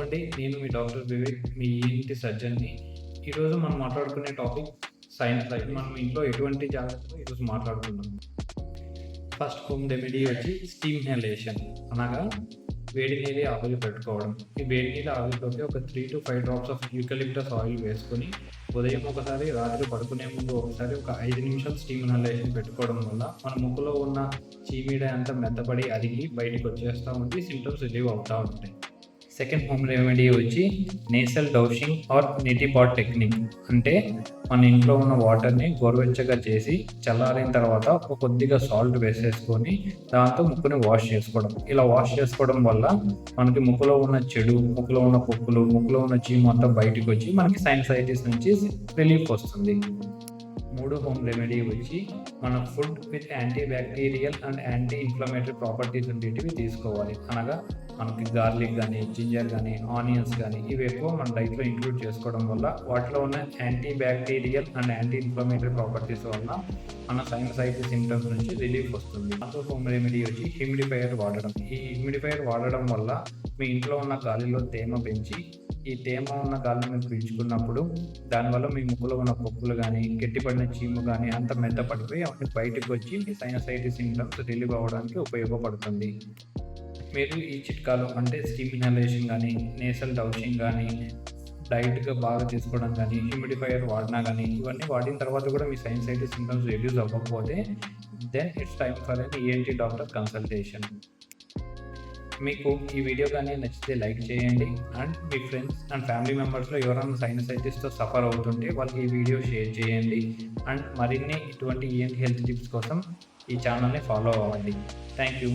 అండి, నేను మీ డాక్టర్ వివేక్, మీ ఈఎన్టీ సర్జన్ని. ఈరోజు మనం మాట్లాడుకునే టాపిక్ సైనసైటిస్. మనం ఇంట్లో ఎటువంటి జాగ్రత్తలు ఈరోజు మాట్లాడుకుందాం. ఫస్ట్ హోమ్ రెమెడీ వచ్చి స్టీమ్ ఇన్హలేషన్, అనగా వేడి నీళ్ళు ఆవిరి పెట్టుకోవడం. ఈ వేడి నీళ్ళు ఆవిరిలోకి ఒక 3 to 5 drops of eucalyptus oil వేసుకొని ఉదయం ఒకసారి, రాత్రి పడుకునే ముందు ఒకసారి ఒక 5 నిమిషాలు స్టీమ్ ఇన్హలేషన్ పెట్టుకోవడం వల్ల మన ముక్కులో ఉన్న చీమీడ అంతా మెత్తపడి అరిగి బయటకు వచ్చేస్తూ ఉంటే సిమ్టమ్స్ రిలీవ్ అవుతూ ఉంటాయి. సెకండ్ హోమ్ రెమెడీ వచ్చి నేసల్ డౌషింగ్ ఆర్ నెటీ పాట్ టెక్నిక్. అంటే మన ఇంట్లో ఉన్న వాటర్ని గోరువెచ్చగా చేసి చల్లారిన తర్వాత ఒక కొద్దిగా సాల్ట్ వేసేసుకొని దాంతో ముక్కుని వాష్ చేసుకోవడం. ఇలా వాష్ చేసుకోవడం వల్ల మనకి ముక్కులో ఉన్న చెడు, ముక్కులో ఉన్న పొక్కులు, ముక్కులో ఉన్న చీము అంతా బయటకు వచ్చి మనకి సైనసైటిస్ నుంచి రిలీఫ్ వస్తుంది. మూడో హోమ్ రెమెడీ వచ్చి మన food with anti bacterial and anti inflammatory properties ఉండేటివి తీసుకోవాలి. అనగా మనకి గార్లిక్ కానీ, జింజర్ కానీ, ఆనియన్స్ కానీ ఇవి ఎక్కువ మన డైట్లో ఇంక్లూడ్ చేసుకోవడం వల్ల వాటిలో ఉన్న anti bacterial and anti inflammatory properties వల్ల మన సైనసైటిస్ సిమ్టమ్స్ నుంచి రిలీఫ్ వస్తుంది. నాతో హోమ్ రెమెడీ వచ్చి హ్యూమిడిఫైయర్ వాడడం. ఈ హ్యూమిడిఫైయర్ వాడడం వల్ల మీ ఇంట్లో ఉన్న గాలిలో తేమ పెంచి ఈ తేమ ఉన్న గాలిని మీరు పీల్చుకున్నప్పుడు దానివల్ల మీ ముక్కులో ఉన్న పొక్కులు కానీ, గట్టిపడిన చీము కానీ అంత మెత్తపడిపోయి అవన్నీ బయటకు వచ్చి మీ సైనసైటిస్ సిమ్టమ్స్ రిలీవ్ అవ్వడానికి ఉపయోగపడుతుంది. మీరు ఈ చిట్కాలు అంటే స్టీమ్ ఇన్హలేషన్ కానీ, నేసల్ డౌషింగ్ కానీ, డైట్గా బాగా తీసుకోవడం కానీ, హ్యూమిడిఫైయర్ వాడినా కానీ ఇవన్నీ వాడిన తర్వాత కూడా మీ సైనసైటిస్ సిమ్టమ్స్ రిడ్యూస్ అవ్వకపోతే then it's time for an ENT doctor consultation. మీకు ఈ వీడియో కానీ నచ్చితే లైక్ చేయండి అండ్ మీ ఫ్రెండ్స్ అండ్ ఫ్యామిలీ మెంబర్స్లో ఎవరైనా సైనసైటిస్తో సఫర్ అవుతుంటే వాళ్ళకి ఈ వీడియో షేర్ చేయండి. అండ్ మరిన్ని ఇటువంటి ఈఎన్టీ హెల్త్ టిప్స్ కోసం ఈ ఛానల్ని ఫాలో అవ్వండి. Thank you.